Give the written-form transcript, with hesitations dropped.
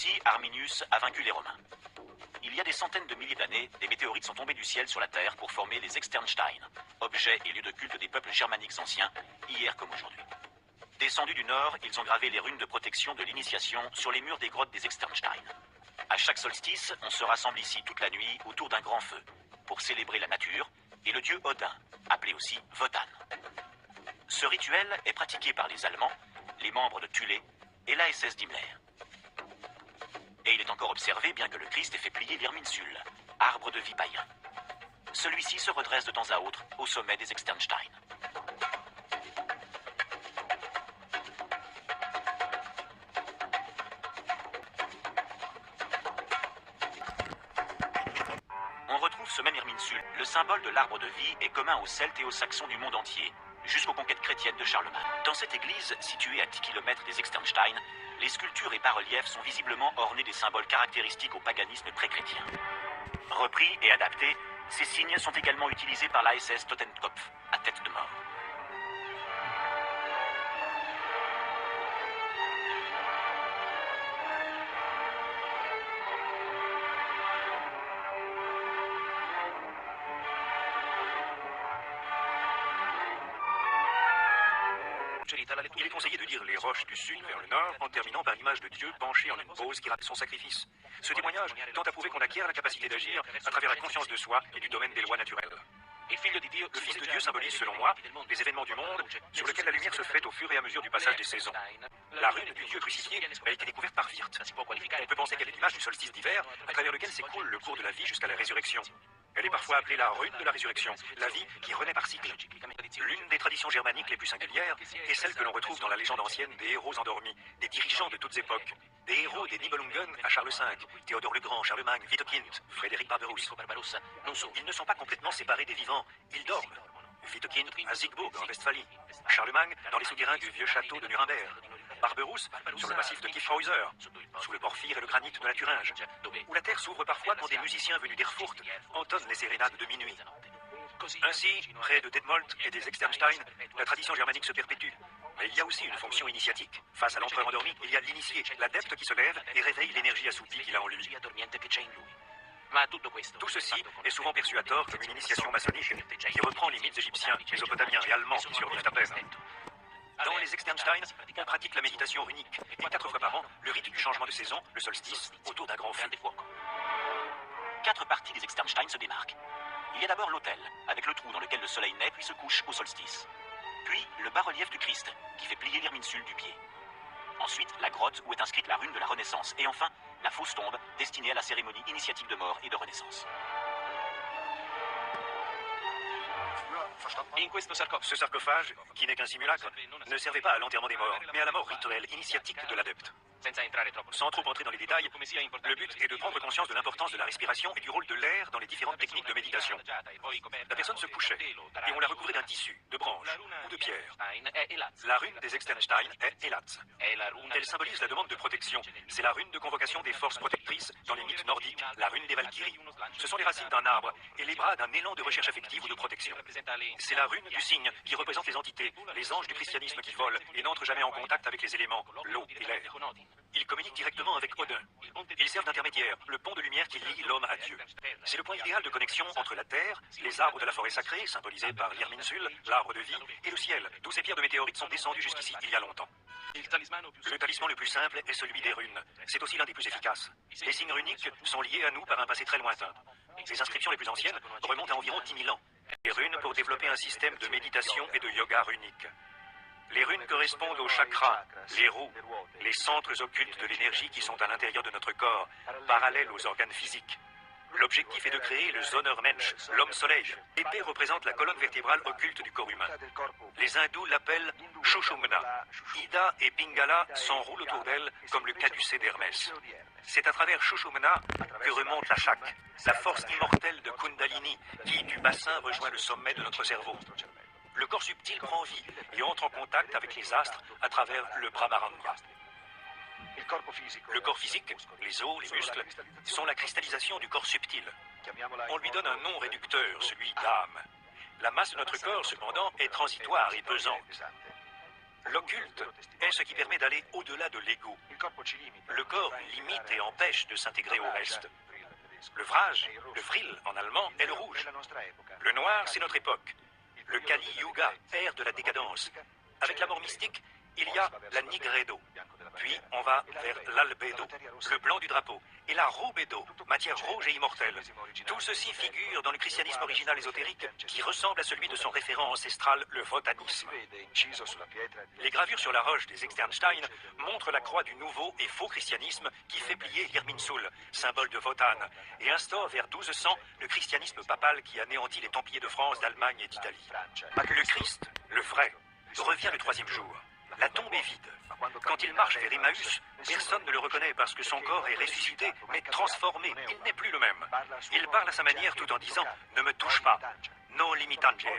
Ici, Arminius a vaincu les Romains. Il y a des centaines de milliers d'années, des météorites sont tombées du ciel sur la Terre pour former les Externstein, objets et lieux de culte des peuples germaniques anciens, hier comme aujourd'hui. Descendus du nord, ils ont gravé les runes de protection de l'initiation sur les murs des grottes des Externstein. À chaque solstice, on se rassemble ici toute la nuit autour d'un grand feu, pour célébrer la nature et le dieu Odin, appelé aussi Wotan. Ce rituel est pratiqué par les Allemands, les membres de Thulé et l'ASS d'Himmler. Et il est encore observé bien que le Christ ait fait plier l'Irminsul, arbre de vie païen. Celui-ci se redresse de temps à autre au sommet des Externstein. On retrouve ce même Irminsul, le symbole de l'arbre de vie, est commun aux Celtes et aux Saxons du monde entier, jusqu'aux conquêtes chrétiennes de Charlemagne. Dans cette église, située à 10 km des Externstein, les sculptures et bas-reliefs sont visiblement ornés des symboles caractéristiques au paganisme pré-chrétien. Repris et adaptés, ces signes sont également utilisés par l'ASS Totenkopf, à tête de mort. Il est conseillé de lire les roches du sud vers le nord en terminant par l'image de Dieu penché en une pose qui rappelle son sacrifice. Ce témoignage tend à prouver qu'on acquiert la capacité d'agir à travers la conscience de soi et du domaine des lois naturelles. Le Fils de Dieu symbolise, selon moi, les événements du monde sur lesquels la lumière se fait au fur et à mesure du passage des saisons. La rune du Dieu crucifié a été découverte par Wirth. On peut penser qu'elle est l'image du solstice d'hiver à travers lequel s'écoule le cours de la vie jusqu'à la résurrection. Elle est parfois appelée la rune de la résurrection, la vie qui renaît par cycle. L'une des traditions germaniques les plus singulières est celle que l'on retrouve dans la légende ancienne des héros endormis, des dirigeants de toutes époques, des héros des Nibelungen à Charles V, Théodore le Grand, Charlemagne, Widukind, Frédéric Barberousse. Ils ne sont pas complètement séparés des vivants, ils dorment. Widukind à Siegburg en Westphalie, Charlemagne dans les souterrains du vieux château de Nuremberg, Barberousse sur le massif de Kyffhäuser, sous le porphyre et le granit de la Thuringe, où la terre s'ouvre parfois quand des musiciens venus d'Erfurt entonnent les sérénades de minuit. Ainsi, près de Detmold et des Externstein, la tradition germanique se perpétue. Mais il y a aussi une fonction initiatique. Face à l'empereur endormi, il y a l'initié, l'adepte qui se lève et réveille l'énergie assoupie qu'il a en lui. Tout ceci est souvent perçu à tort comme une initiation maçonnique qui reprend les mythes égyptiens, mésopotamiens et allemands qui survivent à peine. Dans les Externstein, on pratique la méditation runique et 4 fois par an, le rite du changement de saison, le solstice, autour d'un grand feu. 4 parties des Externstein se démarquent. Il y a d'abord l'autel, avec le trou dans lequel le soleil naît puis se couche au solstice. Puis le bas-relief du Christ, qui fait plier l'Irminsul du pied. Ensuite, la grotte où est inscrite la rune de la Renaissance. Et enfin, la fausse tombe, destinée à la cérémonie initiatique de mort et de renaissance. Ce sarcophage, qui n'est qu'un simulacre, ne servait pas à l'enterrement des morts, mais à la mort rituelle initiatique de l'adepte. Sans trop entrer dans les détails, le but est de prendre conscience de l'importance de la respiration et du rôle de l'air dans les différentes techniques de méditation. La personne se couchait et on la recouvrait d'un tissu, de branches ou de pierres. La rune des Externstein est Elatz. Elle symbolise la demande de protection. C'est la rune de convocation des forces protectrices dans les mythes nordiques, la rune des Valkyries. Ce sont les racines d'un arbre et les bras d'un élan de recherche affective ou de protection. C'est la rune du cygne qui représente les entités, les anges du christianisme qui volent et n'entrent jamais en contact avec les éléments, l'eau et l'air. Ils communiquent directement avec Odin. Ils servent d'intermédiaire, le pont de lumière qui lie l'homme à Dieu. C'est le point idéal de connexion entre la terre, les arbres de la forêt sacrée, symbolisés par l'Irminsul, l'arbre de vie, et le ciel, d'où ces pierres de météorites sont descendues jusqu'ici il y a longtemps. Le talisman le plus simple est celui des runes. C'est aussi l'un des plus efficaces. Les signes runiques sont liés à nous par un passé très lointain. Les inscriptions les plus anciennes remontent à environ 10 000 ans. Les runes pour développer un système de méditation et de yoga runique. Les runes correspondent aux chakras, les roues, les centres occultes de l'énergie qui sont à l'intérieur de notre corps, parallèles aux organes physiques. L'objectif est de créer le Zonnermensch, l'homme soleil. L'épée représente la colonne vertébrale occulte du corps humain. Les hindous l'appellent Shushumna. Ida et Pingala s'enroulent autour d'elle comme le caducée d'Hermès. C'est à travers Shushumna que remonte la Shak, la force immortelle de Kundalini qui, du bassin, rejoint le sommet de notre cerveau. Le corps subtil prend vie et entre en contact avec les astres à travers le Brahmaranda. Le corps physique, les os, les muscles, sont la cristallisation du corps subtil. On lui donne un nom réducteur, celui d'âme. La masse de notre corps, cependant, est transitoire et pesante. L'occulte est ce qui permet d'aller au-delà de l'ego. Le corps limite et empêche de s'intégrer au reste. Le vraj, le vril en allemand, est le rouge. Le noir, c'est notre époque. Le Kali Yuga, ère de la décadence. Avec la mort mystique, il y a la nigredo. Puis on va vers l'albedo, le blanc du drapeau, et la rubedo, matière rouge et immortelle. Tout ceci figure dans le christianisme original ésotérique qui ressemble à celui de son référent ancestral, le wotanisme. Les gravures sur la roche des Externstein montrent la croix du nouveau et faux christianisme qui fait plier Irminsul, symbole de Wotan, et instaure vers 1200 le christianisme papal qui anéantit les Templiers de France, d'Allemagne et d'Italie. Le Christ, le vrai, revient le troisième jour. La tombe est vide. Quand il marche vers Emmaüs, personne ne le reconnaît parce que son corps est ressuscité, mais transformé. Il n'est plus le même. Il parle à sa manière tout en disant « Ne me touche pas. Non limitangere ».